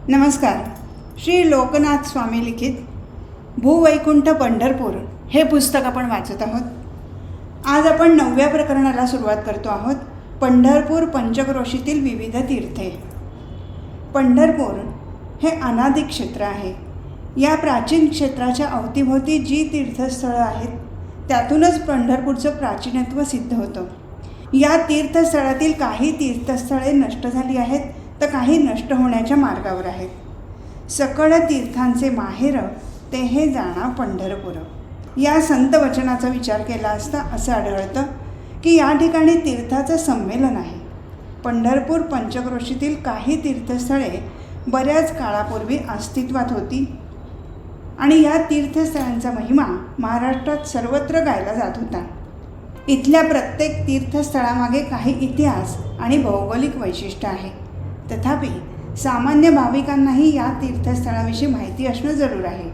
नमस्कार. श्री लोकनाथ स्वामी लिखित भूवैकुंठ पंढरपूर हे पुस्तक आपण वाचत आहोत. आज आपण 9व्या प्रकरणाला सुरुवात करतो आहोत. पंढरपूर पंचक्रोशीतील विविध तीर्थे. पंढरपूर हे अनादी क्षेत्र आहे. या प्राचीन क्षेत्राच्या अवतीभोवती जी तीर्थस्थळं आहेत त्यातूनच पंढरपूरचं प्राचीनत्व सिद्ध होतं. या तीर्थस्थळातील काही तीर्थस्थळे नष्ट झाली आहेत तर काही नष्ट होण्याच्या मार्गावर आहेत. सकळ तीर्थांचे माहेर ते हे जाणा पंढरपूर. या संत वचनाचा विचार केला असता असं आढळतं की या ठिकाणी तीर्थाचं संमेलन आहे. पंढरपूर पंचक्रोशीतील काही तीर्थस्थळे बऱ्याच काळापूर्वी अस्तित्वात होती आणि या तीर्थस्थळांचा महिमा महाराष्ट्रात सर्वत्र गायला जात होता. इथल्या प्रत्येक तीर्थस्थळामागे काही इतिहास आणि भौगोलिक वैशिष्ट्य आहे. तथापि सामान्य भाविकांनाही या तीर्थस्थळाविषयी माहिती असणं जरूर आहे.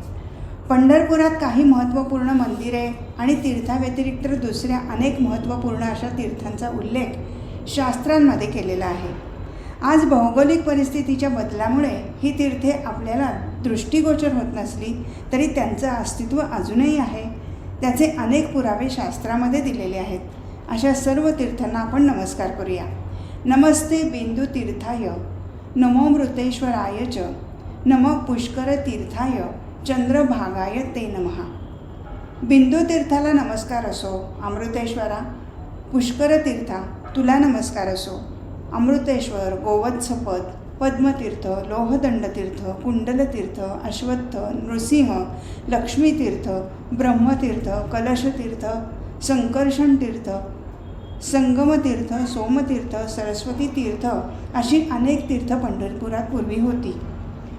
पंढरपुरात काही महत्त्वपूर्ण मंदिरे आणि तीर्थाव्यतिरिक्त दुसऱ्या अनेक महत्त्वपूर्ण अशा तीर्थांचा उल्लेख शास्त्रांमध्ये केलेला आहे. आज भौगोलिक परिस्थितीच्या बदलामुळे ही तीर्थे आपल्याला दृष्टिगोचर होत नसली तरी त्यांचं अस्तित्व अजूनही आहे. त्याचे अनेक पुरावे शास्त्रामध्ये दिलेले आहेत. अशा सर्व तीर्थांना आपण नमस्कार करूया. नमस्ते बिंदू तीर्थाय, नमो मृतेश्वराय च, नमो पुष्कर तीर्थाय, चंद्रभागाय ते नमः. बिंदू तीर्थाला नमस्कार असो. अमृतेश्वरा, पुष्कर तीर्था तुला नमस्कार असो. अमृतेश्वर, गोवत्सपद, पद्मतीर्थ, लोहदंडतीर्थ, कुंडलतीर्थ, अश्वत्थ, नृसिंह, लक्ष्मीतीर्थ, ब्रह्मतीर्थ, कलशतीर्थ, संकर्षण तीर्थ, संगमतीर्थ, सोमतीर्थ, सरस्वती तीर्थ अशी अनेक तीर्थ पंढरपुरात पूर्वी होती.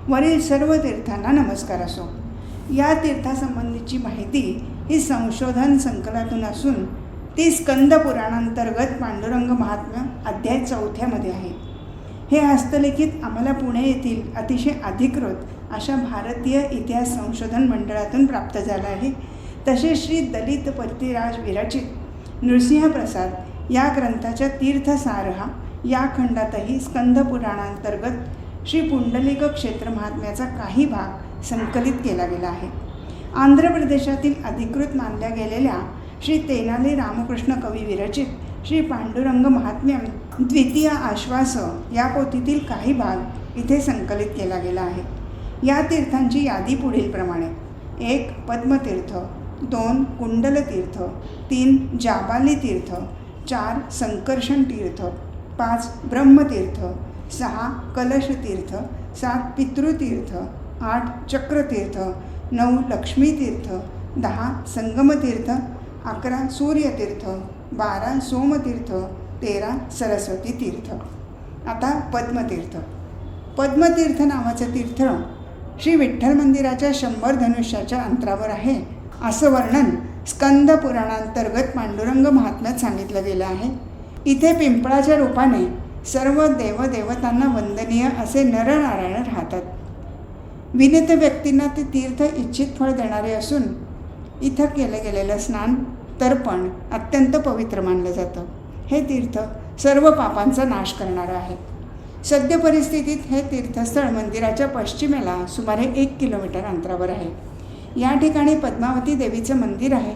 वरील सर्व तीर्थांना नमस्कार असो. या तीर्थासंबंधीची माहिती ही संशोधन संकलातून असून ती स्कंद पुराणांतर्गत पांडुरंग महात्म्य अध्याय 4 आहे. हे हस्तलिखित आम्हाला पुणे येथील अतिशय अधिकृत अशा भारतीय इतिहास संशोधन मंडळातून प्राप्त झालं आहे. तसेच श्री दलित पतिराज विरचित नृसिंहप्रसाद या ग्रंथाच्या तीर्थसारहा या खंडातही स्कंद पुराणांतर्गत श्री पुंडलिक क्षेत्र महात्म्याचा काही भाग संकलित केला गेला आहे. आंध्र प्रदेशातील अधिकृत मानल्या गेलेल्या श्री तेनाली रामकृष्ण कवी विरचित श्री पांडुरंग महात्म्यम द्वितीय आश्वास या पोथीतील काही भाग इथे संकलित केला गेला आहे. या तीर्थांची यादी पुढीलप्रमाणे: 1. पद्मतीर्थ, 2. कुंडलतीर्थ, 3. जाबाली तीर्थ, 4. संकर्षण तीर्थ, 5. ब्रह्मतीर्थ, 6. कलशतीर्थ, 7. पितृतीर्थ, 8. चक्रतीर्थ, 9. लक्ष्मीतीर्थ, 10. संगमतीर्थ, 11. सूर्यतीर्थ, 12. सोमतीर्थ, 13. सरस्वती तीर्थ. आता पद्मतीर्थ. पद्मतीर्थ नावाचं तीर्थ श्री विठ्ठल मंदिराच्या 100 धनुष्याच्या अंतरावर आहे असं वर्णन स्कंद पुराणांतर्गत पांडुरंग महात्म्यात सांगितलं गेलं आहे. इथे पिंपळाच्या रूपाने सर्व देवदेवतांना वंदनीय असे नरनारायण राहतात. विनीत व्यक्तींना ते तीर्थ इच्छित फळ देणारे असून इथं केलं गेलेलं स्नान तर्पण अत्यंत पवित्र मानलं जातं. हे तीर्थ सर्व पापांचा नाश करणारं आहे. सद्य परिस्थितीत हे तीर्थस्थळ मंदिराच्या पश्चिमेला सुमारे 1 किलोमीटर अंतरावर आहे. या ठिकाणी पद्मावती देवीचं मंदिर आहे.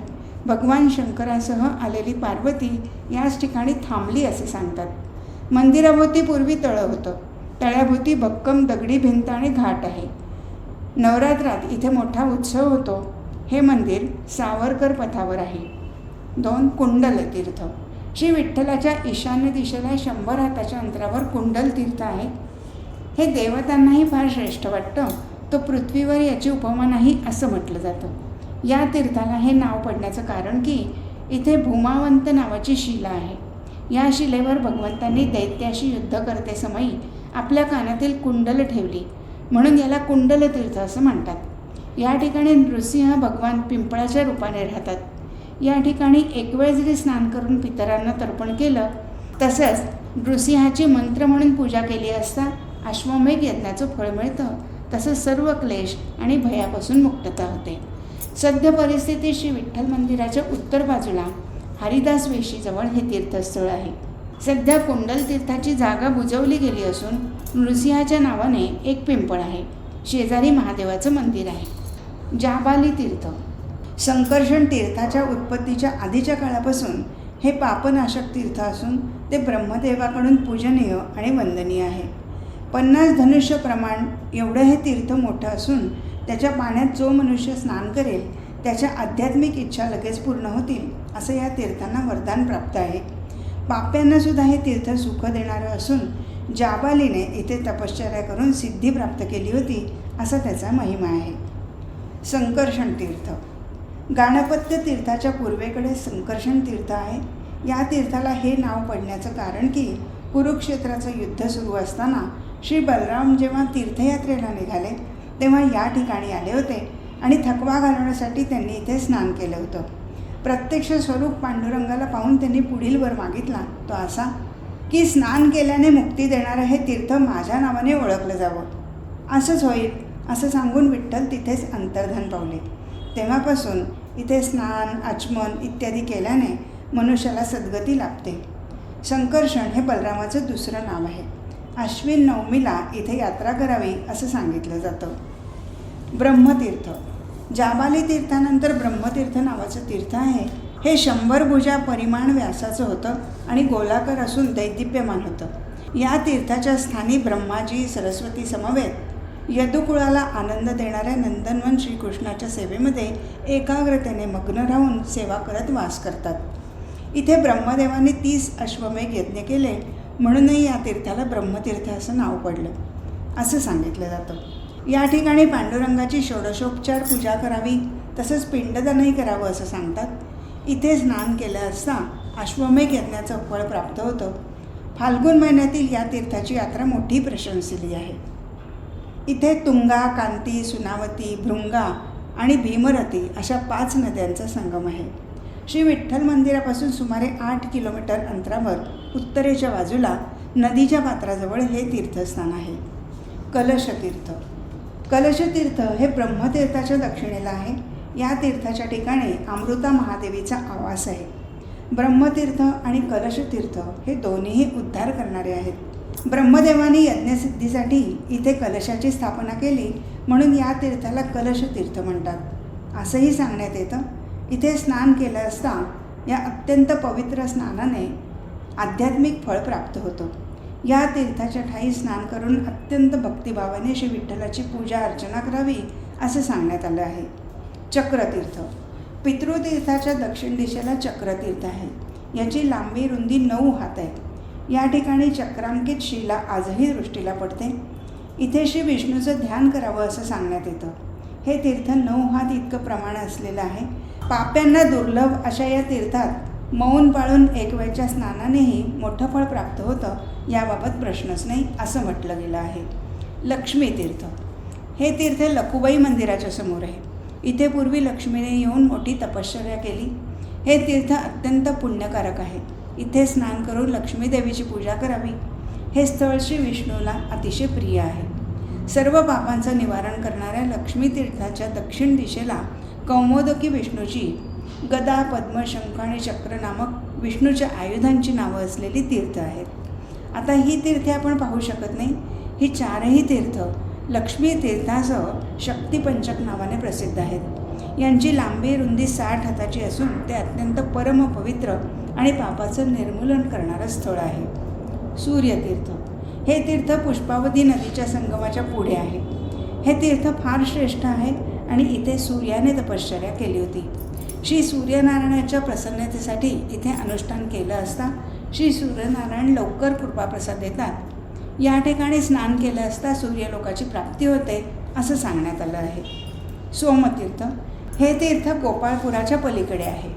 भगवान शंकरासह आलेली पार्वती याच ठिकाणी थांबली असे सांगतात. मंदिराभोवती पूर्वी तळं होतं. तळ्याभोवती भक्कम दगडी भिंत आणि घाट आहे. नवरात्रात इथे मोठा उत्सव होतो. हे मंदिर सावरकर पथावर आहे. 2. कुंडलतीर्थ. श्री विठ्ठलाच्या ईशान्य दिशेला 100 हाताच्या अंतरावर कुंडल तीर्थ आहे. हे देवतांनाही फार श्रेष्ठ वाटतं. तो पृथ्वीवर याची उपमा नाही असं म्हटलं जातं. या तीर्थाला हे नाव पडण्याचं कारण की इथे भूमावंत नावाची शिला आहे. या शिलेवर भगवंतांनी दैत्याशी युद्ध करते समयी आपल्या कानातील कुंडल ठेवली म्हणून याला कुंडलतीर्थ असं म्हणतात. या ठिकाणी नृसिंह भगवान पिंपळाच्या रूपाने राहतात. या ठिकाणी एक वेळ जरी स्नान करून पितरांना तर्पण केलं तसंच नृसिंहाची मंत्र म्हणून पूजा केली असता अश्वमेघ यज्ञाचं फळ मिळतं. तसंच सर्व क्लेश आणि भयापासून मुक्तता होते. सद्य परिस्थितीत श्री विठ्ठल मंदिराच्या उत्तर बाजूला हरिदास वेशीजवळ हे तीर्थस्थळ आहे. सध्या कुंडल तीर्थाची जागा बुजवली गेली असून नृसिंहाच्या नावाने एक पिंपळ आहे. शेजारी महादेवाचं मंदिर आहे. जाबाली तीर्थ. संकर्षण तीर्थाच्या उत्पत्तीच्या आधीच्या काळापासून हे पापनाशक तीर्थ असून ते ब्रह्मदेवाकडून पूजनीय आणि वंदनीय आहे. 50 धनुष्य प्रमाण एवढं हे तीर्थ मोठं असून त्याच्या पाण्यात जो मनुष्य स्नान करेल त्याच्या आध्यात्मिक इच्छा लगेच पूर्ण होतील असं या तीर्थांना वरदान प्राप्त आहे. पाप्यांनासुद्धा हे तीर्थ सुख देणारं असून जाबालीने इथे तपश्चर्या करून सिद्धी प्राप्त केली होती असा त्याचा महिमा आहे. संकर्षण तीर्थ. गाणपत्य तीर्थाच्या पूर्वेकडे संकर्षण तीर्थ आहे. या तीर्थाला हे नाव पडण्याचं कारण की कुरुक्षेत्राचं युद्ध सुरू असताना श्री बलराम जेव्हा तीर्थयात्रेला निघाले तेव्हा या ठिकाणी आले होते आणि थकवा घालवण्यासाठी त्यांनी इथे स्नान केलं होतं. प्रत्यक्ष स्वरूप पांडुरंगाला पाहून त्यांनी पुढील वर मागितला तो असा की स्नान केल्याने मुक्ती देणारं हे तीर्थ माझ्या नावाने ओळखलं जावं. असंच होईल असं सांगून विठ्ठल तिथेच अंतर्धान पावले. तेव्हापासून इथे स्नान आचमन इत्यादी केल्याने मनुष्याला सद्गती लाभते. संकर्षण हे बलरामाचं दुसरं नाव आहे. अश्विन नवमीला इथे यात्रा करावी असं सांगितलं जातं. ब्रह्मतीर्थ. जाबाली तीर्थानंतर ब्रह्मतीर्थ नावाचं तीर्थ आहे. हे 100 भुजा परिमाण व्यासाचं होतं आणि गोलाकार असून दैदिप्यमान होतं. या तीर्थाच्या स्थानी ब्रह्माजी सरस्वती समवेत यदुकुळाला आनंद देणाऱ्या नंदनवन श्रीकृष्णाच्या सेवेमध्ये एकाग्रतेने मग्न राहून सेवा करत वास करतात. इथे ब्रह्मदेवाने 30 अश्वमेघ यज्ञ केले म्हणूनही या तीर्थाला ब्रह्मतीर्थ असं नाव पडलं असं सांगितलं जातं. या ठिकाणी पांडुरंगाची षोडशोपचार पूजा करावी तसंच पिंडदानही करावं असं सांगतात. इथे स्नान केलं असता अश्वमेघ यज्ञाचं फळ प्राप्त होतं. फाल्गुन महिन्यातील या तीर्थाची यात्रा मोठी प्रशंसनीय आहे. इथे तुंगा, कांती, सुनावती, भृंगा आणि भीमरती अशा 5 नद्यांचा संगम आहे. श्री विठ्ठल मंदिरापासून सुमारे 8 किलोमीटर अंतरावर उत्तरेच्या बाजूला नदीच्या पात्राजवळ हे तीर्थस्थान आहे. कलशतीर्थ. कलशतीर्थ हे ब्रह्मतीर्थाच्या दक्षिणेला आहे. या तीर्थाच्या ठिकाणी अमृता महादेवीचा आवास आहे. ब्रह्मतीर्थ आणि कलशतीर्थ हे दोन्हीही उद्धार करणारे आहेत. ब्रह्मदेवाने यज्ञसिद्धीसाठी इथे कलशाची स्थापना केली म्हणून या तीर्थाला कलशतीर्थ म्हणतात असंही सांगण्यात येतं. इथे स्नान केलं असता या अत्यंत पवित्र स्नानाने आध्यात्मिक फळ प्राप्त होतं. या तीर्थाच्या ठाई स्नान करून अत्यंत भक्तिभावाने श्री विठ्ठलाची पूजा अर्चना करावी असं सांगण्यात आलं आहे. चक्रतीर्थ. पितृतीर्थाच्या दक्षिण दिशेला चक्रतीर्थ आहे. याची लांबी रुंदी 9 हात आहे. या ठिकाणी चक्रांकित शिला आजही दृष्टीला पडते. इथे श्री विष्णूचं ध्यान करावं असं सांगण्यात येतं. हे तीर्थ 9 हात इतकं प्रमाण असलेलं आहे. पाप्यांना दुर्लभ अशा या तीर्थात मौन पाळून एकवेळच्या स्नानानेही मोठं फळ प्राप्त होतं याबाबत प्रश्नच नाही असं म्हटलं गेलं आहे. लक्ष्मी तीर्थ. हे तीर्थ लखुबाई मंदिराच्या समोर आहे. इथे पूर्वी लक्ष्मीने येऊन मोठी तपश्चर्या केली. हे तीर्थ अत्यंत पुण्यकारक आहे. इथे स्नान करून लक्ष्मी देवीची पूजा करावी. हे स्थळ श्री विष्णूला अतिशय प्रिय आहे. सर्व पापांचं निवारण करणाऱ्या लक्ष्मी तीर्थाच्या दक्षिण दिशेला कौमोदकी विष्णूची गदा, पद्म, शंख आणि चक्र नामक विष्णूच्या आयुधांची नावं असलेली तीर्थ आहेत. आता ही तीर्थे आपण पाहू शकत नाही. ही 4ही तीर्थ लक्ष्मी तीर्थासह शक्तिपंचक नावाने प्रसिद्ध आहेत. यांची लांबी रुंदी 60 हाताची असून ते अत्यंत परमपवित्र आणि पापाचं निर्मूलन करणारं स्थळ आहे. सूर्यतीर्थ. हे तीर्थ पुष्पावती नदीच्या संगमाच्या पुढे आहे. हे तीर्थ फार श्रेष्ठ आहे आणि इथे सूर्याने तपश्चर्या केली होती. श्री सूर्यनारायणाच्या प्रसन्नतेसाठी इथे अनुष्ठान केलं असता श्री सूर्यनारायण लवकर कृपाप्रसाद देतात. या ठिकाणी स्नान केलं असता सूर्यलोकाची प्राप्ती होते असं सांगण्यात आलं आहे. सोमतीर्थ. हे तीर्थ गोपाळपुराच्या पलीकडे आहे.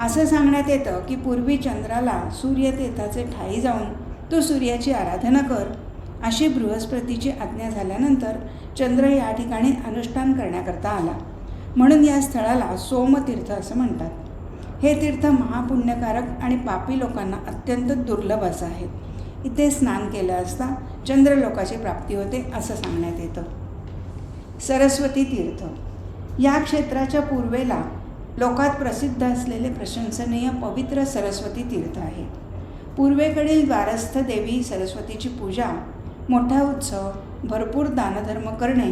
असं सांगण्यात येतं की पूर्वी चंद्राला सूर्यतीर्थाचे ठाई जाऊन तू सूर्याची आराधना कर अशी बृहस्पतीची आज्ञा झाल्यानंतर चंद्र या ठिकाणी अनुष्ठान करण्याकरता आला म्हणून या स्थळाला सोमतीर्थ असं म्हणतात. हे तीर्थ महापुण्यकारक आणि पापी लोकांना अत्यंत दुर्लभ असं आहे. इथे स्नान केलं असता चंद्रलोकाची प्राप्ती होते असं सांगण्यात येतं. सरस्वती तीर्थ. या क्षेत्राच्या पूर्वेला लोकात प्रसिद्ध असलेले प्रशंसनीय पवित्र सरस्वती तीर्थ आहे. पूर्वेकडील द्वारस्थ देवी सरस्वतीची पूजा मोठा उत्सव, भरपूर दानधर्म करणे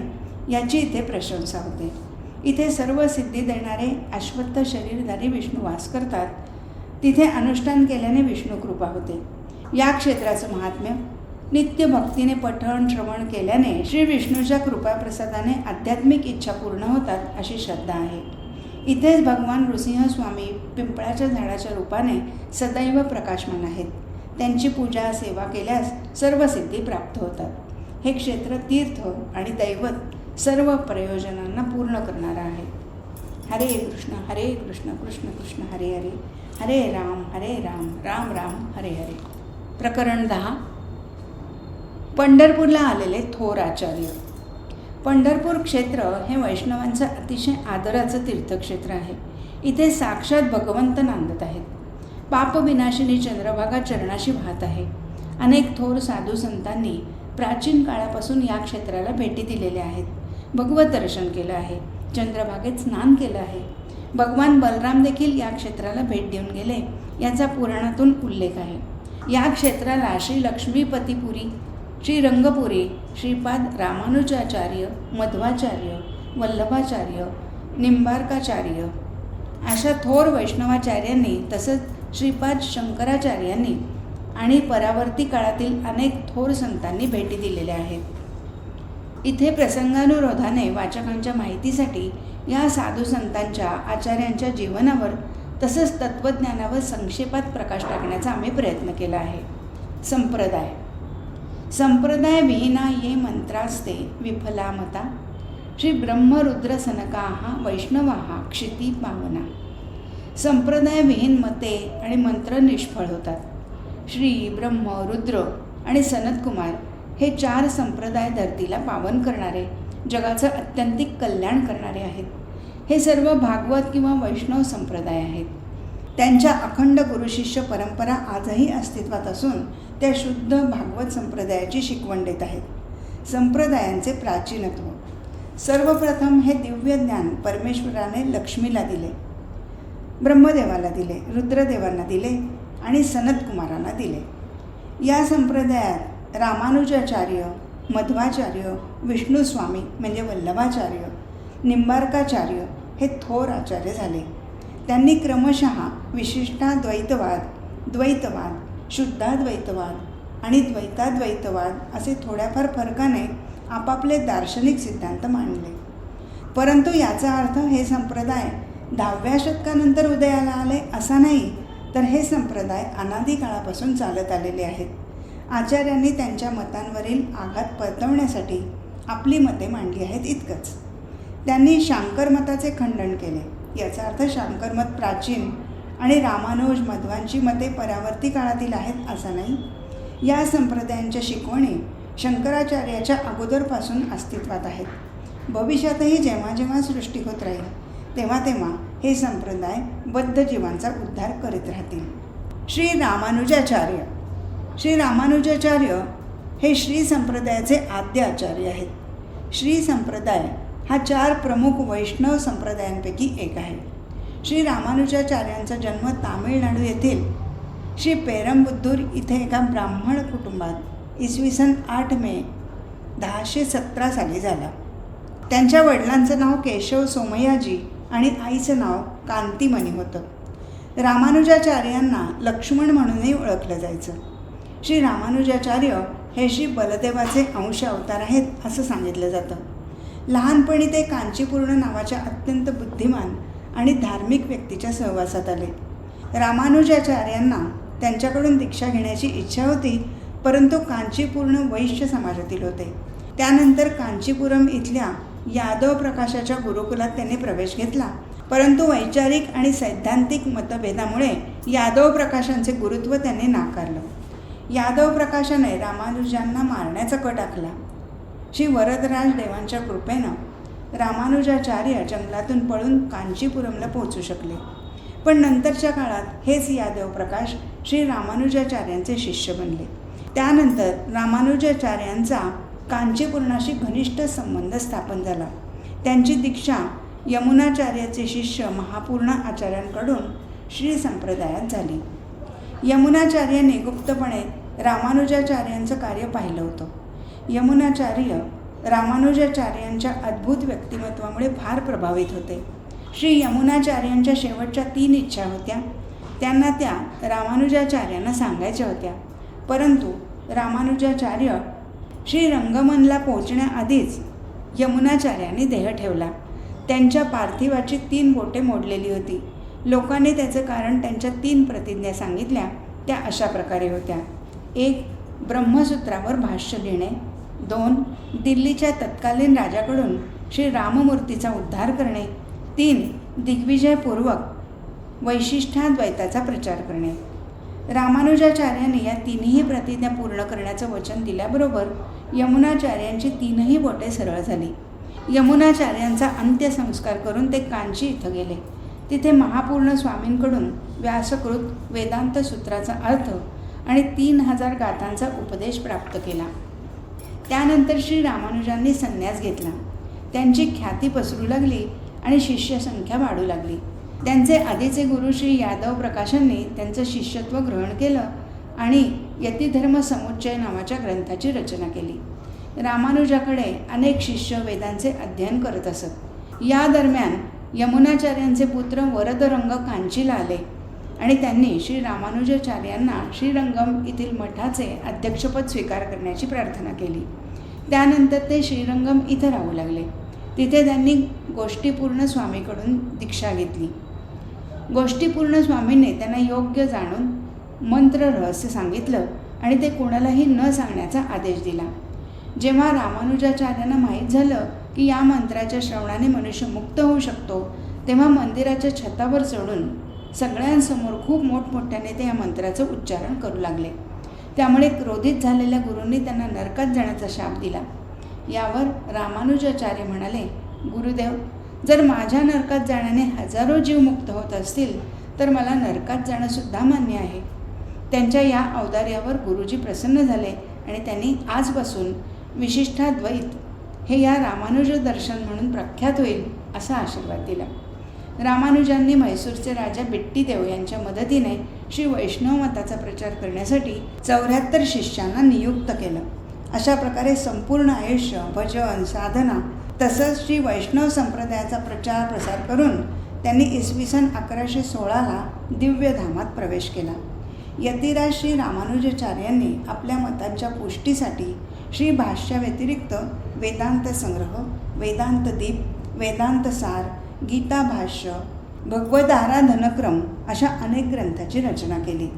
याची इथे प्रशंसा होते. इथे सर्व सिद्धी देणारे अश्वत्थ शरीरधारी विष्णू वास करतात. तिथे अनुष्ठान केल्याने विष्णू कृपा होते. या क्षेत्राचं महात्म्य नित्य भक्तीने पठण श्रवण केल्याने श्री विष्णूच्या कृपाप्रसादाने आध्यात्मिक इच्छा पूर्ण होतात अशी श्रद्धा आहे. इथेच भगवान नृसिंहस्वामी पिंपळाच्या झाडाच्या रूपाने सदैव प्रकाशमान आहेत. त्यांची पूजा सेवा केल्यास सर्व सिद्धी प्राप्त होतात. हे क्षेत्र तीर्थ आणि दैवत सर्व प्रयोजनांना पूर्ण करणारं आहे. हरे कृष्ण कृष्ण कृष्ण हरे हरे, हरे राम राम राम हरे हरे. प्रकरण 10. पंढरपूरला आलेले थोर आचार्य. पंढरपूर क्षेत्र हे वैष्णवांचं अतिशय आदराचं तीर्थक्षेत्र आहे. इथे साक्षात भगवंत नांदत आहेत. पापविनाशिनी चंद्रभागा चरणाशी वाहत आहे. अनेक थोर साधू संतांनी प्राचीन काळापासून या क्षेत्राला भेटी दिलेल्या आहेत. भगवत दर्शन केलं आहे. चंद्रभागेत स्नान केलं आहे. भगवान बलराम देखील या क्षेत्राला भेट देऊन गेले याचा पुराणातून उल्लेख आहे. या क्षेत्राला श्री लक्ष्मीपतीपुरी, श्री रंगपुरी, श्रीपाद रामानुजाचार्य, मध्वाचार्य, वल्लभाचार्य, निंबार्काचार्य अशा थोर वैष्णवाचार्यांनी तसंच श्रीपाद शंकराचार्यांनी आणि परावर्ती काळातील अनेक थोर संतांनी भेटी दिलेल्या आहेत. इथे प्रसंगानुरोधाने वाचकांच्या माहितीसाठी या साधू संतांच्या आचार्यांच्या जीवनावर तसंच तत्त्वज्ञानावर संक्षेपात प्रकाश टाकण्याचा आम्ही प्रयत्न केला आहे. संप्रदाय विहीना ये मंत्रास्ते विफला मता, श्री ब्रह्मरुद्र सनकाहा वैष्णवाहा क्षिती पावना. संप्रदाय विहीन मते आणि मंत्र निष्फळ होतात. श्री ब्रह्म रुद्र आणि सनतकुमार हे 4 संप्रदाय धरतीला पावन करणारे, जगाचं अत्यंतिक कल्याण करणारे आहेत. हे सर्व भागवत किंवा वैष्णव संप्रदाय आहेत. त्यांच्या अखंड गुरुशिष्य परंपरा आजही अस्तित्वात असून त्या शुद्ध भागवत संप्रदायाची शिकवण देत आहेत. संप्रदायांचे प्राचीनत्व. सर्वप्रथम हे दिव्य ज्ञान परमेश्वराने लक्ष्मीला दिले, ब्रह्मदेवाला दिले, रुद्रदेवांना दिले आणि सनतकुमारांना दिले. या संप्रदायात रामानुजाचार्य, मध्वाचार्य, विष्णुस्वामी म्हणजे वल्लभाचार्य, निंबार्काचार्य हे थोर आचार्य झाले. त्यांनी क्रमशः विशिष्टाद्वैतवाद, द्वैतवाद, शुद्धाद्वैतवाद आणि द्वैताद्वैतवाद असे थोड्याफार फरकाने आपापले दार्शनिक सिद्धांत मांडले. परंतु याचा अर्थ हे संप्रदाय 10व्या शतकानंतर उदयाला आले असा नाही, तर हे संप्रदाय अनादी काळापासून चालत आलेले आहेत. आचार्यांनी त्यांच्या मतांवरील आघात परतवण्यासाठी आपली मते मांडली आहेत इतकंच. त्यांनी शांकर मताचे खंडन केले. याचा अर्थ शांकर मत प्राचीन आणि रामानुज मध्वांची मते परावर्ती काळातील आहेत असं नाही. या संप्रदायांच्या शिकवणी शंकराचार्याच्या अगोदरपासून अस्तित्वात आहेत. भविष्यातही जेव्हा जेव्हा सृष्टी होत राहील तेव्हा तेव्हा हे संप्रदाय बद्ध जीवांचा उद्धार करीत राहतील. श्री रामानुजाचार्य हे श्री संप्रदायाचे आद्य आचार्य आहेत. श्री संप्रदाय हा 4 प्रमुख वैष्णव संप्रदायांपैकी एक आहे. श्री रामानुजाचार्यांचा जन्म तामिळनाडू येथील श्री पेरंबुद्दूर इथे एका ब्राह्मण कुटुंबात इसवी सन 8 मे 1017 साली झाला. त्यांच्या वडिलांचं नाव केशव सोमयाजी आणि आईचं नाव कांतीमणी होतं. रामानुजाचार्यांना लक्ष्मण म्हणूनही ओळखलं जायचं. श्री रामानुजाचार्य हे श्री बलदेवाचे अंश अवतार आहेत असं सांगितलं जातं. लहानपणी ते कांचीपूर्ण नावाच्या अत्यंत बुद्धिमान आणि धार्मिक व्यक्तीच्या सहवासात आले. रामानुजाचार्यांना त्यांच्याकडून दीक्षा घेण्याची इच्छा होती, परंतु कांचीपूर्ण वैश्य समाजातील होते. त्यानंतर कांचीपुरम इथल्या यादव प्रकाशाच्या गुरुकुलात त्यांनी प्रवेश घेतला, परंतु वैचारिक आणि सैद्धांतिक मतभेदामुळे यादव प्रकाशांचे गुरुत्व त्यांनी नाकारलं. यादव प्रकाशाने रामानुजांना मारण्याचा कट आखला. श्री वरदराज देवांच्या कृपेनं रामानुजाचार्य जंगलातून पळून कांचीपुरमला पोहोचू शकले. पण नंतरच्या काळात हेच यादव प्रकाश श्री रामानुजाचार्यांचे शिष्य बनले. त्यानंतर रामानुजाचार्यांचा कांचीपुरणाशी घनिष्ठ संबंध स्थापन झाला. त्यांची दीक्षा यमुनाचार्याचे शिष्य महापूर्ण आचार्यांकडून श्री संप्रदायात झाली. यमुनाचार्यांनी गुप्तपणे रामानुजाचार्यांचं कार्य पाहिलं होतं. यमुनाचार्य रामानुजाचार्यांच्या अद्भुत व्यक्तिमत्वामुळे फार प्रभावित होते. श्री यमुनाचार्यांच्या शेवटच्या 3 इच्छा होत्या. त्यांना त्या रामानुजाचार्यांना सांगायच्या होत्या, परंतु रामानुजाचार्य श्री रंगमनला पोहोचण्याआधीच यमुनाचार्यांनी देह ठेवला. त्यांच्या पार्थिवाची 3 बोटे मोडलेली होती. लोकांनी त्याचं कारण त्यांच्या 3 प्रतिज्ञा सांगितल्या. त्या अशा प्रकारे होत्या: 1. ब्रह्मसूत्रावर भाष्य लिहिणे. 2. दिल्लीच्या तत्कालीन राजाकडून श्री राममूर्तीचा उद्धार करणे. 3. दिग्विजयपूर्वक वैशिष्ट्याद्वैताचा प्रचार करणे. रामानुजाचार्यांनी या 3ही प्रतिज्ञा पूर्ण करण्याचं वचन दिल्याबरोबर यमुनाचार्यांची 3ही बोटे सरळ झाली. यमुनाचार्यांचा अंत्यसंस्कार करून ते कांची इथं गेले. तिथे महापूर्ण स्वामींकडून व्यासकृत वेदांत सूत्राचा अर्थ आणि 3000 गाथांचा उपदेश प्राप्त केला. त्यानंतर श्री रामानुजांनी संन्यास घेतला. त्यांची ख्याती पसरू लागली आणि शिष्यसंख्या वाढू लागली. त्यांचे आधीचे गुरु श्री यादव प्रकाशांनी त्यांचं शिष्यत्व ग्रहण केलं आणि यतिधर्म समुच्चय नावाच्या ग्रंथाची रचना केली. रामानुजाकडे अनेक शिष्य वेदांचे अध्ययन करत असत. या दरम्यान यमुनाचार्यांचे पुत्र वरदरंग कांचीला आले आणि त्यांनी श्री रामानुजाचार्यांना श्रीरंगम येथील मठाचे अध्यक्षपद स्वीकार करण्याची प्रार्थना केली. त्यानंतर ते श्रीरंगम इथं राहू लागले. तिथे त्यांनी गोष्टीपूर्ण स्वामीकडून दीक्षा घेतली. गोष्टीपूर्ण स्वामींनी त्यांना योग्य जाणून मंत्र रहस्य सांगितलं आणि ते कोणालाही न सांगण्याचा आदेश दिला. जेव्हा रामानुजाचार्यांना माहीत झालं की या मंत्राच्या श्रवणाने मनुष्य मुक्त होऊ शकतो, तेव्हा मंदिराच्या छतावर चढून सगळ्यांसमोर खूप मोठमोठ्याने ते या मंत्राचं उच्चारण करू लागले. त्यामुळे क्रोधित झालेल्या गुरूंनी त्यांना नरकात जाण्याचा शाप दिला. यावर रामानुजाचार्य म्हणाले, गुरुदेव, जर माझ्या नरकात जाण्याने हजारो जीव मुक्त होत असतील तर मला नरकात जाणंसुद्धा मान्य आहे. त्यांच्या या औदार्यावर गुरुजी प्रसन्न झाले आणि त्यांनी आजपासून विशिष्टाद्वैत हे या रामानुज दर्शन म्हणून प्रख्यात होईल असा आशीर्वाद दिला. रामानुजांनी म्हैसूरचे राजा बिट्टीदेव यांच्या मदतीने श्री वैष्णव मताचा प्रचार करण्यासाठी 74 शिष्यांना नियुक्त केलं. अशा प्रकारे संपूर्ण आयुष्य भजन, साधना तसंच श्री वैष्णव संप्रदायाचा प्रचार प्रसार करून त्यांनी इसवी सन 1116ला दिव्यधामात प्रवेश केला. यतिराज श्री रामानुजाचार्यांनी आपल्या मतांच्या पुष्टीसाठी श्री भाष्याव्यतिरिक्त वेदांत संग्रह, वेदांत दीप, वेदांत सार, गीता भाष्य, भगवदाराधनक्रम अशा अनेक ग्रंथाची रचना केली.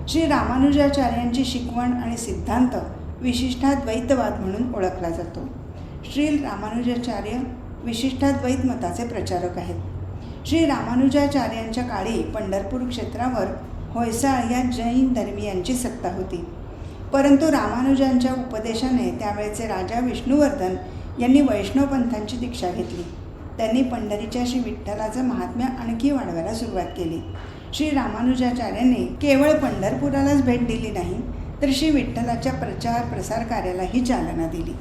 श्री रामानुजाचार्यांची शिकवण आणि सिद्धांत विशिष्टाद्वैतवाद म्हणून ओळखला जातो. श्री रामानुजाचार्य विशिष्टाद्वैत मताचे प्रचारक आहेत. श्री रामानुजाचार्यांच्या काळी पंढरपूर क्षेत्रावर होयसाळ या जैन धर्मीयांची सत्ता होती. परंतु रामानुजांच्या उपदेशाने त्यावेळेचे राजा विष्णुवर्धन यांनी वैष्णवपंथांची दीक्षा घेतली. त्यांनी पंढरीच्या श्री विठ्ठलाचं महात्म्य आणखी वाढवायला सुरुवात केली. श्री रामानुजाचार्यांनी केवळ पंढरपुरालाच भेट दिली नाही, तर श्री विठ्ठलाच्या प्रचार प्रसार कार्यालाही चालना दिली.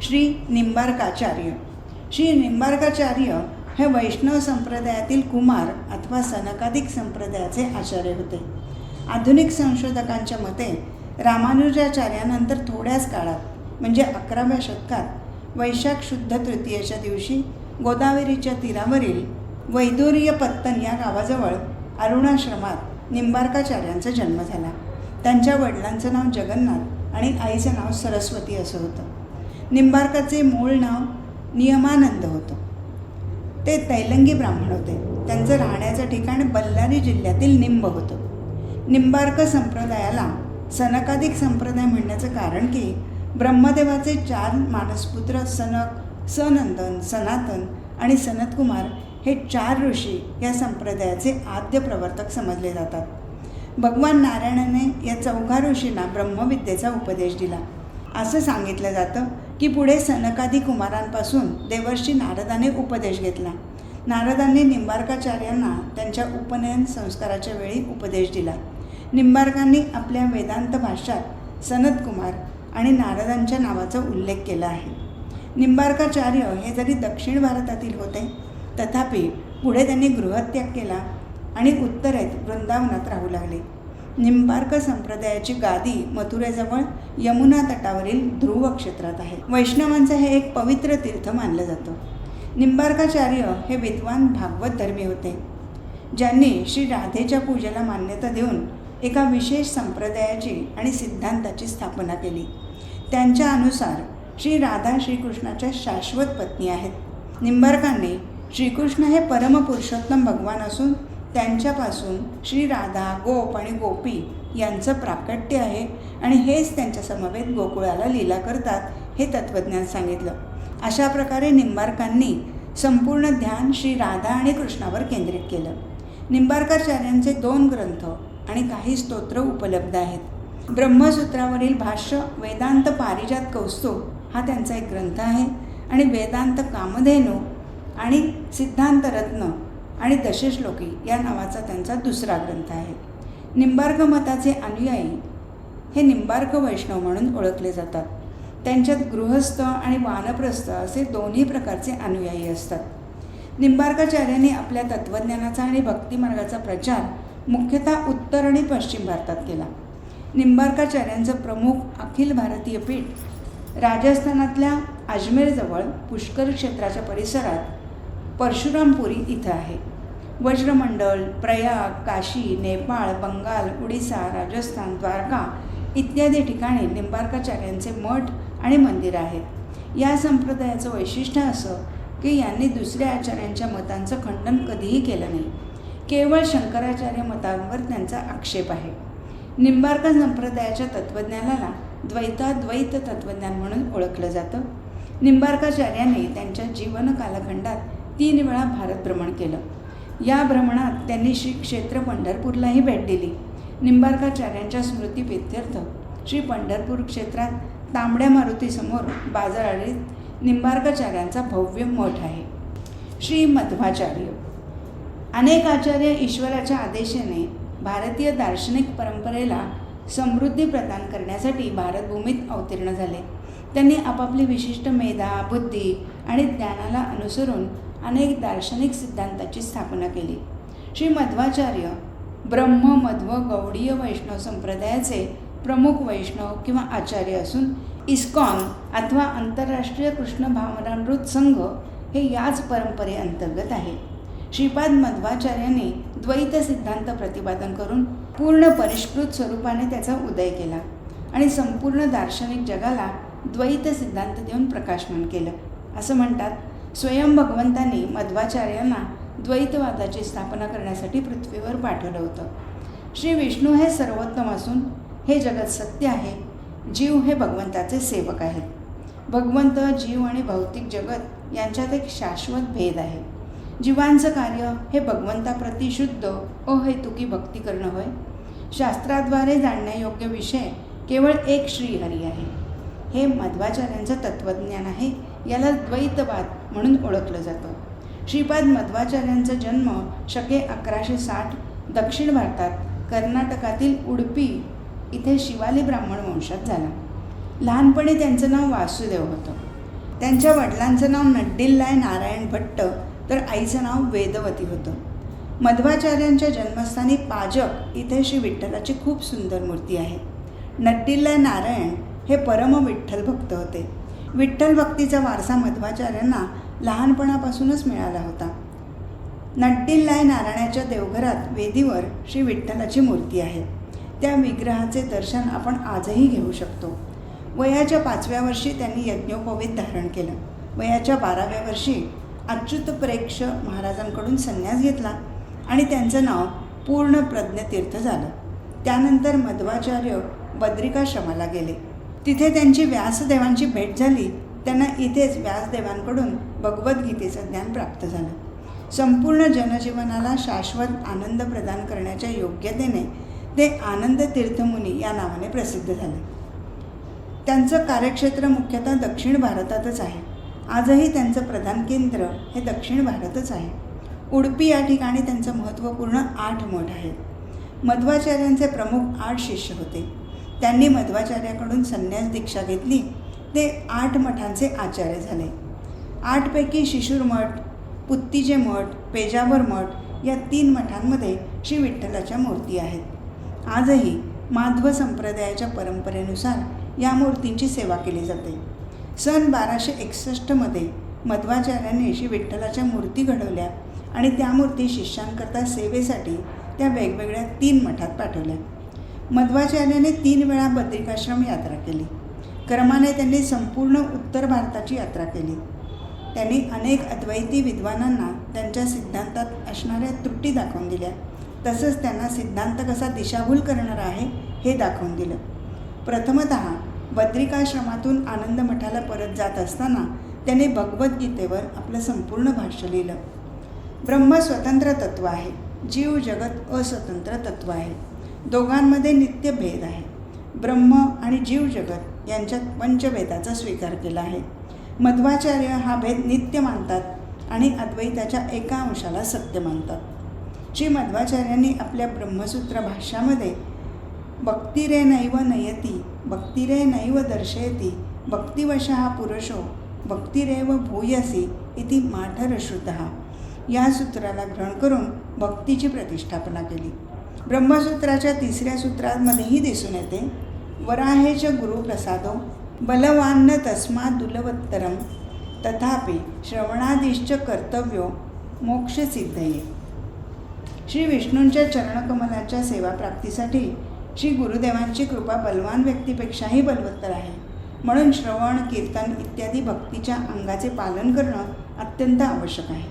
श्री निंबार्काचार्य. श्री निंबार्काचार्य हे वैष्णव संप्रदायातील कुमार अथवा सनकादिक संप्रदायाचे आचार्य होते. आधुनिक संशोधकांच्या मते रामानुजाचार्यानंतर थोड्याच काळात म्हणजे 11व्या शतकात वैशाख शुद्ध तृतीयेच्या दिवशी गोदावरीच्या तीरावरील वैदुर्यपत्तन या गावाजवळ अरुणाश्रमात निंबार्काचार्यांचा जन्म झाला. त्यांच्या वडिलांचं नाव जगन्नाथ आणि आईचं नाव सरस्वती असं होतं. निंबार्काचे मूळ नाव नियमानंद होतं. ते तैलंगी ब्राह्मण होते. त्यांचं राहण्याचं ठिकाण बल्लारी जिल्ह्यातील निंब होतं. निंबार्क संप्रदायाला सनकादिक संप्रदाय म्हणण्याचं कारण की ब्रह्मदेवाचे 4 मानसपुत्र सनक, सनंदन, सनातन आणि सनतकुमार हे 4 ऋषी या संप्रदायाचे आद्य प्रवर्तक समजले जातात. भगवान नारायणाने या 4 ऋषींना ब्रह्मविद्येचा उपदेश दिला. असं सांगितलं जातं की पुढे सनकादी कुमारांपासून देवर्षी नारदाने उपदेश घेतला. नारदांनी निंबार्काचार्यांना त्यांच्या उपनयन संस्काराच्या वेळी उपदेश दिला. निंबार्कांनी आपल्या वेदांत भाष्यात सनतकुमार आणि नारदांच्या नावाचा उल्लेख केला आहे. निंबार्काचार्य हे जरी दक्षिण भारतातील होते, तथापि पुढे त्यांनी गृहत्याग केला आणि उत्तरेत वृंदावनात राहू लागले. निंबार्क संप्रदायाची गादी मथुरेजवळ यमुना तटावरील ध्रुव क्षेत्रात आहे. वैष्णवांचं हे एक पवित्र तीर्थ मानलं जातं. निंबार्काचार्य हे विद्वान भागवत धर्मी होते, ज्यांनी श्री राधेच्या पूजेला मान्यता देऊन एका विशेष संप्रदायाची आणि सिद्धांताची स्थापना केली. त्यांच्या अनुसार श्री राधा श्रीकृष्णाच्या शाश्वत पत्नी आहेत. निंबार्कांनी श्रीकृष्ण हे परमपुरुषोत्तम भगवान असून त्यांच्यापासून श्री राधा, गोप आणि गोपी यांचं प्राकट्य आहे आणि हेच त्यांच्या समवेत गोकुळाला लीला करतात हे तत्त्वज्ञान सांगितलं. अशा प्रकारे निंबार्कांनी संपूर्ण ध्यान श्री राधा आणि कृष्णावर केंद्रित केलं. निंबार्काचार्यांचे 2 ग्रंथ आणि काही स्तोत्र उपलब्ध आहेत. ब्रह्मसूत्रावरील भाष्य वेदांत पारिजात कौस्तुभ हा त्यांचा एक ग्रंथ आहे आणि वेदांत कामधेनू आणि सिद्धांत रत्न आणि दशश्लोकी या नावाचा त्यांचा दुसरा ग्रंथ आहे. निंबार्क मताचे अनुयायी हे निंबार्क वैष्णव म्हणून ओळखले जातात. त्यांच्यात गृहस्थ आणि वानप्रस्थ असे दोन्ही प्रकारचे अनुयायी असतात. निंबार्काचार्यांनी आपल्या तत्त्वज्ञानाचा आणि भक्तिमार्गाचा प्रचार मुख्यतः उत्तर आणि पश्चिम भारतात केला. निंबार्काचार्यांचं प्रमुख अखिल भारतीय पीठ राजस्थानातल्या अजमेरजवळ पुष्कर क्षेत्राच्या परिसरात परशुरामपुरी इथं आहे. वज्रमंडल, प्रयाग, काशी, नेपाळ, बंगाल, उडिसा, राजस्थान, द्वारका इत्यादी ठिकाणी निंबार्काचार्यांचे मठ आणि मंदिरं आहेत. या संप्रदायाचं वैशिष्ट्य असं की यांनी दुसऱ्या आचार्यांच्या मतांचं खंडन कधीही केलं नाही. केवळ शंकराचार्य मतांवर त्यांचा आक्षेप आहे. निंबार्क संप्रदायाच्या तत्त्वज्ञानाला द्वैताद्वैत तत्त्वज्ञान म्हणून ओळखलं जातं. निंबार्काचार्यांनी त्यांच्या जीवन कालखंडात 3 वेळा भारत भ्रमण केलं. या भ्रमणात त्यांनी श्री क्षेत्र पंढरपूरलाही भेट दिली. निंबार्काचार्यांच्या स्मृतिप्रित्यर्थ श्री पंढरपूर क्षेत्रात तांबड्या मारुतीसमोर बाजारआडीत निंबार्काचार्यांचा भव्य मठ आहे. श्री मध्वाचार्य अनेक आचार्य ईश्वराच्या आदेशाने भारतीय दार्शनिक परंपरेला समृद्धी प्रदान करण्यासाठी भारतभूमीत अवतीर्ण झाले. त्यांनी आपापली विशिष्ट मेधा, बुद्धी आणि ज्ञानाला अनुसरून अनेक दार्शनिक सिद्धांताची स्थापना केली. श्री मध्वाचार्य ब्रह्म मध्व गौडीय वैष्णव संप्रदायाचे प्रमुख वैष्णव किंवा आचार्य असून इस्कॉन अथवा आंतरराष्ट्रीय कृष्ण भावनामृत संघ हे याच परंपरेअंतर्गत आहे. श्रीपाद मध्वाचार्यांनी द्वैत सिद्धांत प्रतिपादन करून पूर्ण परिष्कृत स्वरूपाने त्याचा उदय केला आणि संपूर्ण दार्शनिक जगाला द्वैत सिद्धांत देऊन प्रकाशमान केलं. असं म्हणतात, स्वयं भगवंतांनी मध्वाचार्यांना द्वैतवादाची स्थापना करण्यासाठी पृथ्वीवर पाठवलं होतं. श्री विष्णू हे सर्वोत्तम असून हे जगत सत्य आहे. जीव हे भगवंताचे सेवक आहेत. भगवंत, जीव आणि भौतिक जगत यांच्यात एक शाश्वत भेद आहे. जीवांचं कार्य हे भगवंताप्रती शुद्ध अहेतुकी भक्ती करणं होय. शास्त्राद्वारे जाणण्यायोग्य विषय केवळ एक श्रीहरी आहे. हे मध्वाचार्यांचं तत्त्वज्ञान आहे. याला द्वैतवाद म्हणून ओळखलं जातं. श्रीपाद मध्वाचार्यांचा जन्म शके 1160 दक्षिण भारतात कर्नाटकातील उडुपी इथे शिवाली ब्राह्मण वंशात झाला. लहानपणी त्यांचं नाव वासुदेव होतं. त्यांच्या वडिलांचं नाव नड्डिल्लाय नारायण भट्ट तर आईचं नाव वेदवती होतं. मध्वाचार्यांच्या जन्मस्थानी पाजक इथे श्री विठ्ठलाची खूप सुंदर मूर्ती आहे. नड्डिल्लाय नारायण हे परम विठ्ठल भक्त होते. विठ्ठल भक्तीचा वारसा मध्वाचार्यांना लहानपणापासूनच मिळाला होता. नड्डिल्लाय नारायणाच्या देवघरात वेदीवर श्री विठ्ठलाची मूर्ती आहे. त्या विग्रहाचे दर्शन आपण आजही घेऊ शकतो. वयाच्या 5व्या वर्षी त्यांनी यज्ञोपवीत धारण केलं. वयाच्या 12व्या वर्षी अच्युत प्रेक्ष महाराजांकडून संन्यास घेतला आणि त्यांचं नाव पूर्ण प्रज्ञतीर्थ झालं. त्यानंतर मध्वाचार्य बद्रिकाश्रमाला गेले. तिथे त्यांची व्यासदेवांची भेट झाली. त्यांना इथेच व्यासदेवांकडून भगवद्गीतेचं ज्ञान प्राप्त झालं. संपूर्ण जनजीवनाला शाश्वत आनंद प्रदान करण्याच्या योग्यतेने ते आनंद तीर्थमुनी या नावाने प्रसिद्ध झाले. त्यांचं कार्यक्षेत्र मुख्यतः दक्षिण भारतातच आहे. आजही त्यांचं प्रधान केंद्र हे दक्षिण भारतच आहे. उडुपी या ठिकाणी त्यांचं महत्त्वपूर्ण 8 मठ आहेत. मध्वाचार्यांचे प्रमुख 8 शिष्य होते. त्यांनी मध्वाचार्याकडून संन्यास दीक्षा घेतली. ते 8 मठांचे आचार्य झाले. 8 पैकी शिशूर मठ, पुत्तीजे मठ, पेजावर मठ या 3 मठांमध्ये श्री विठ्ठलाच्या मूर्ती आहेत. आजही माध्व संप्रदायाच्या परंपरेनुसार या मूर्तींची सेवा केली जाते. सन 1261मध्ये मध्वाचार्यांनी श्री विठ्ठलाच्या मूर्ती घडवल्या आणि त्या मूर्ती शिष्यांकरता सेवेसाठी त्या वेगवेगळ्या 3 मठात पाठवल्या. मध्वाचार्याने 3 वेळा बद्रिकाश्रम यात्रा केली. क्रमाने त्यांनी संपूर्ण उत्तर भारताची यात्रा केली. त्यांनी अनेक अद्वैती विद्वानांना त्यांच्या सिद्धांतात असणाऱ्या त्रुटी दाखवून दिल्या. तसंच त्यांना सिद्धांत कसा दिशाभूल करणारा आहे हे दाखवून दिलं. प्रथमतः बद्रिकाश्रमातून आनंद मठाला परत जात असताना त्याने भगवद्गीतेवर आपलं संपूर्ण भाष्य लिहिलं. ब्रह्म स्वतंत्र तत्व आहे, जीव जगत अस्वतंत्र तत्व आहे. दोघांमध्ये नित्य भेद आहे. ब्रह्म आणि जीव जगत यांच्यात पंचभेदाचा स्वीकार केला आहे. मध्वाचार्य हा भेद नित्य मानतात आणि अद्वैताच्या एका अंशाला सत्य मानतात. श्री मध्वाचार्यांनी आपल्या ब्रह्मसूत्र भाष्यामध्ये भक्तिरे नैव नयती, भक्तिरे नैव दर्शयती, भक्तिवशः पुरुषो भक्तिरेव भूयसी इति माठरश्रुतः या सूत्राला ग्रहण करून भक्तीची प्रतिष्ठापना केली. ब्रह्मसूत्राच्या 3ऱ्या सूत्रामध्येही दिसून येते, वराहेच गुरुप्रसादो बलवान्न तस्मात् दुर्लभतरम तथापि श्रवणादिश्च कर्तव्यो मोक्षसिद्धये. श्री विष्णूंच्या चरणकमलाच्या सेवाप्राप्तीसाठी श्री गुरुदेवांची कृपा बलवान व्यक्तीपेक्षाही बलवत्तर आहे. म्हणून श्रवण, कीर्तन इत्यादी भक्तीच्या अंगाचे पालन करणं अत्यंत आवश्यक आहे.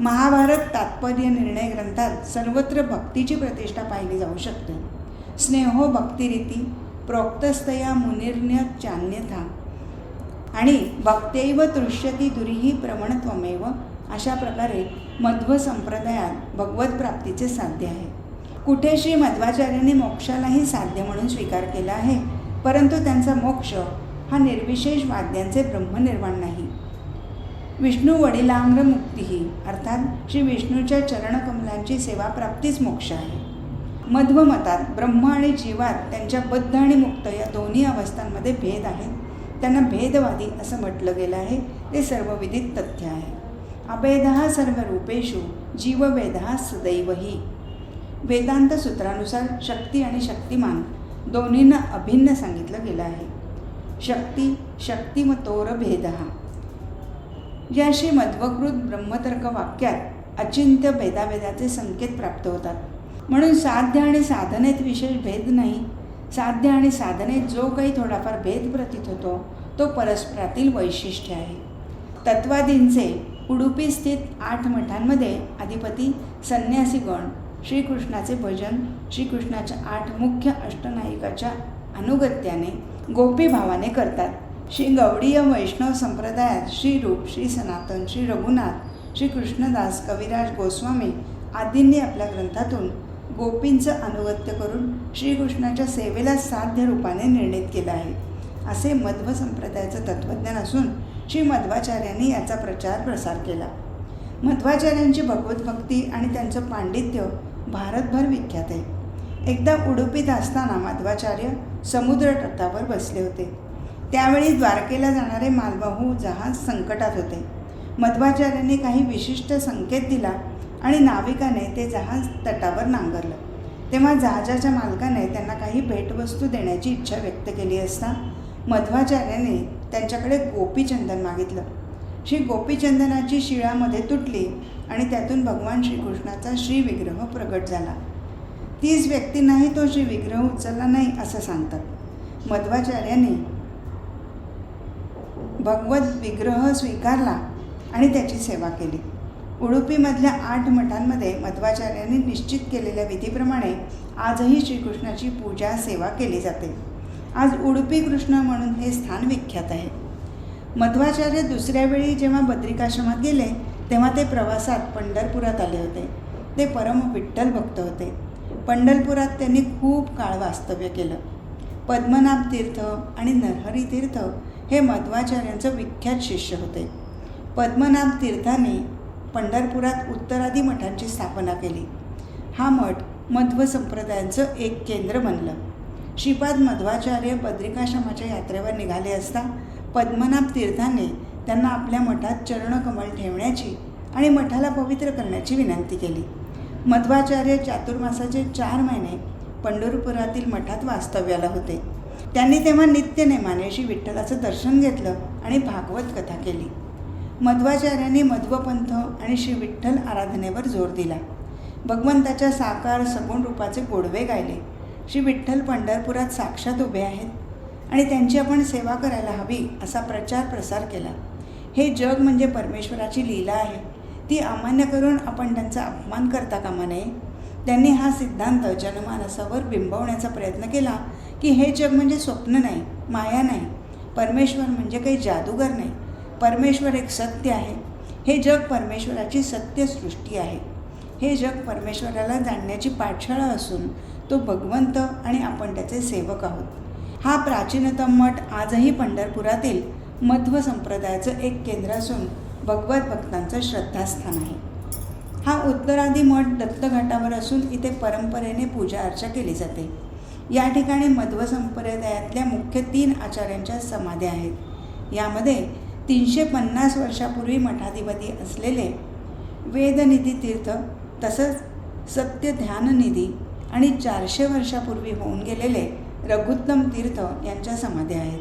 महाभारत तात्पर्य निर्णय ग्रंथात सर्वत्र भक्तीची प्रतिष्ठा पाहिली जाऊ शकते. स्नेहो भक्तिरीती प्रोक्तस्तया मुनिर्न्यचान्यथा आणि भक्त्यैव तृष्यती दुरीही प्रवणत्वमेव अशा प्रकारे मध्व संप्रदायात भगवत प्राप्तीचे साध्य आहे. कुठे श्री मध्वाचार्यांनी मोक्षालाही साध्य म्हणून स्वीकार केला आहे, परंतु त्यांचा मोक्ष हा निर्विशेष वाद्यांचे ब्रह्मनिर्वाण नाही. विष्णू वडिलांग्र मुक्तीही अर्थात श्री विष्णूच्या चरणकमलांची सेवाप्राप्तीच मोक्ष आहे. मध्व मतात ब्रह्म आणि जीवात त्यांच्या बद्ध आणि मुक्त या दोन्ही अवस्थांमध्ये भेद आहेत. त्यांना भेदवादी असं म्हटलं गेलं आहे. ते सर्वविदित तथ्य आहे. अभेदः सर्वरूपेषु जीवभेदः सदैवही. वेदांत सूत्रानुसार शक्ती आणि शक्तिमान दोन्हींना अभिन्न सांगितलं गेलं आहे. शक्ती शक्तिमतोर भेदः या श्री मध्वकृत ब्रह्मतर्क वाक्यात अचिंत्य भेदाभेदाचे संकेत प्राप्त होतात. म्हणून साध्य आणि साधनेत विशेष भेद नाही. साध्य आणि साधनेत जो काही थोडाफार भेद प्रतीत होतो तो परस्परातील वैशिष्ट्य आहे. तत्वादींचे उडुपी स्थित 8 मठांमध्ये अधिपती संन्यासीगण श्रीकृष्णाचे भजन श्रीकृष्णाच्या 8 मुख्य अष्टनायिकाच्या अनुगत्याने गोपीभावाने करतात. श्री गौडीय वैष्णव संप्रदायात श्री रूप, श्री सनातन, श्री रघुनाथ, श्री कृष्णदास, कविराज गोस्वामी आदींनी आपल्या ग्रंथातून गोपींचं अनुगत्य करून श्रीकृष्णाच्या सेवेला साध्य रूपाने निर्णित केलं आहे. असे मध्व संप्रदायाचं तत्त्वज्ञान असून श्री मध्वाचार्यांनी याचा प्रचार प्रसार केला. मध्वाचार्यांची भगवत भक्ती आणि त्यांचं पांडित्य भारतभर विख्यात आहे. एकदा उडुपीत असताना मध्वाचार्य समुद्र तटावर बसले होते. त्यावेळी द्वारकेला जाणारे मालवाहू जहाज संकटात होते. मध्वाचार्यांनी काही विशिष्ट संकेत दिला आणि नाविकाने ते जहाज तटावर नांगरलं. तेव्हा जहाजाच्या मालकाने त्यांना काही भेटवस्तू देण्याची इच्छा व्यक्त केली असता मध्वाचार्याने त्यांच्याकडे गोपीचंदन मागितलं. श्री गोपीचंदनाची शिळामध्ये तुटली आणि त्यातून भगवान श्रीकृष्णाचा श्रीविग्रह प्रगट झाला. 30 व्यक्तींनाही तो श्रीविग्रह उचलला नाही असं सांगतात. मध्वाचार्यांनी भगवत विग्रह स्वीकारला आणि त्याची सेवा केली. उडुपीमधल्या 8 मठांमध्ये मध्वाचार्यांनी निश्चित केलेल्या विधीप्रमाणे आजही श्रीकृष्णाची पूजा सेवा केली जाते. आज उडुपी कृष्ण म्हणून हे स्थान विख्यात आहे. मध्वाचार्य दुसऱ्या वेळी जेव्हा बद्रिकाश्रमात गेले तेव्हा ते प्रवासात पंढरपुरात आले होते. ते परम विठ्ठल भक्त होते. पंढरपुरात त्यांनी खूप काळ वास्तव्य केलं. पद्मनाभ तीर्थ आणि नरहरी तीर्थ हे मध्वाचार्यांचं विख्यात शिष्य होते. पद्मनाभ तीर्थांनी पंढरपुरात उत्तरादी मठांची स्थापना केली. हा मठ मध्व संप्रदायांचं एक केंद्र बनलं. श्रीपाद मध्वाचार्य बद्रिकाश्रमाच्या यात्रेवर निघाले असता पद्मनाभ तीर्थांनी त्यांना आपल्या मठात चरणकमल ठेवण्याची आणि मठाला पवित्र करण्याची विनंती केली. मध्वाचार्य चातुर्मासाचे 4 महिने पंढरपुरातील मठात वास्तव्याला होते. त्यांनी तेव्हा नित्यनेमाने श्री विठ्ठलाचं दर्शन घेतलं आणि भागवत कथा केली. मध्वाचार्यांनी मध्वपंथ आणि श्री विठ्ठल आराधनेवर जोर दिला. भगवंताच्या साकार सगुण रूपाचे गोडवे गायले. श्री विठ्ठल पंढरपुरात साक्षात उभे आहेत आणि त्यांची आपण सेवा करायला हवी असा प्रचार प्रसार केला. हे जग म्हणजे परमेश्वराची लीला आहे, ती अमान्य करून आपण त्यांचा अपमान करता कामा नये. त्यांनी हा सिद्धांत जनमानसावर बिंबवण्याचा प्रयत्न केला की हे जग म्हणजे स्वप्न नाही, माया नाही. परमेश्वर म्हणजे काही जादूगर नाही. परमेश्वर एक सत्य आहे. हे जग परमेश्वराची सत्यसृष्टी आहे. हे जग परमेश्वराला जाणण्याची पाठशाळा असून तो भगवंत आणि आपण त्याचे सेवक आहोत. हा प्राचीनतम मठ आजही पंढरपुरातील मध्व संप्रदायाचं एक केंद्र असून भगवत भक्तांचं श्रद्धास्थान आहे. हा उत्तरादी मठ दत्तघाटावर असून इथे परंपरेने पूजा अर्चा केली जाते. या ठिकाणी मध्व संप्रदायातल्या मुख्य 3 आचार्यांच्या समाध्या आहेत. यामध्ये 350 वर्षापूर्वी मठाधिपती असलेले वेदनिधी तीर्थ, तसंच सत्य ध्याननिधी आणि 400 वर्षापूर्वी होऊन गेलेले रघुत्तम तीर्थ यांच्या समाध्या आहेत.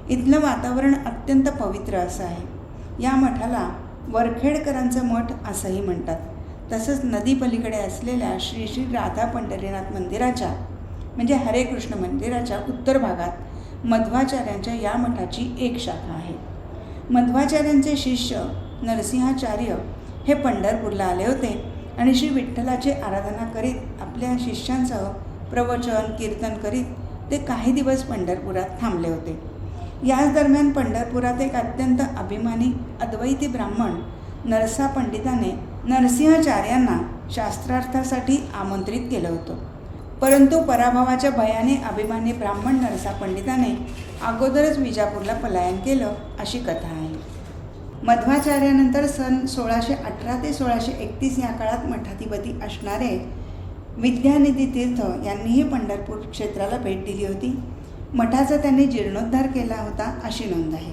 इथलं वातावरण अत्यंत पवित्र असं आहे. या मठाला वरखेडकरांचं मठ असंही म्हणतात. तसंच नदीपलीकडे असलेल्या श्री श्री राधा पंढरीनाथ मंदिराच्या म्हणजे हरे कृष्ण मंदिराच्या उत्तर भागात मध्वाचार्यांच्या या मठाची एक शाखा आहे. मध्वाचार्यांचे शिष्य नरसिंहाचार्य हे पंढरपूरला आले होते आणि श्री विठ्ठलाची आराधना करीत आपल्या शिष्यांसह प्रवचन कीर्तन करीत ते काही दिवस पंढरपुरात थांबले होते. याच दरम्यान पंढरपुरात एक अत्यंत अभिमानी अद्वैती ब्राह्मण नरसा पंडिताने नरसिंहाचार्यांना शास्त्रार्थासाठी आमंत्रित केलं होतं. परंतु पराभवाच्या भयाने अभिमानी ब्राह्मण नरसा पंडिताने अगोदरच विजापूरला पलायन केलं अशी कथा आहे. मध्वाचार्यानंतर सन 1618 ते 1631 या काळात मठाधिपती असणारे विद्यानिधी तीर्थ यांनीही पंढरपूर क्षेत्राला भेट दिली होती. मठाचा त्यांनी जीर्णोद्धार केला होता अशी नोंद आहे.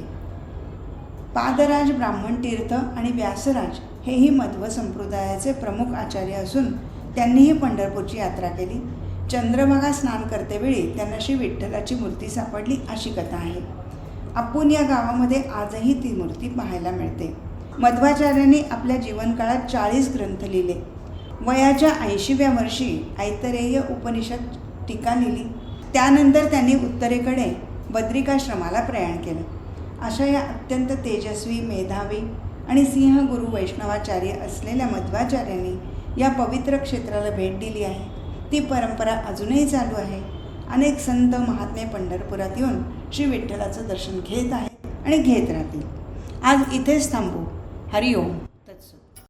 पादराज ब्राह्मण तीर्थ आणि व्यासराज हेही मध्व संप्रदायाचे प्रमुख आचार्य असून त्यांनीही पंढरपूरची यात्रा केली. चंद्रभागा स्नान करतेवेळी त्यांना श्री विठ्ठलाची मूर्ती सापडली अशी कथा आहे. आपून या गावामध्ये आजही ती मूर्ती पाहायला मिळते. मध्वाचार्यांनी आपल्या जीवनकाळात 40 ग्रंथ लिहिले. वयाच्या 80व्या वर्षी ऐतरेय उपनिषद टीका लिहिली. त्यानंतर त्यांनी उत्तरेकडे बद्रिकाश्रमाला प्रयाण केलं. अशा या अत्यंत तेजस्वी, मेधावी आणि सिंहगुरू वैष्णवाचार्य असलेल्या मध्वाचार्यांनी या पवित्र क्षेत्राला भेट दिली आहे. ती परंपरा अजूनही चालू आहे. अनेक संत महात्मे पंढरपुरात येऊन श्री विठ्ठलाचं दर्शन घेत आहेत आणि घेत राहतील. आज इथेच थांबू. हरिओम.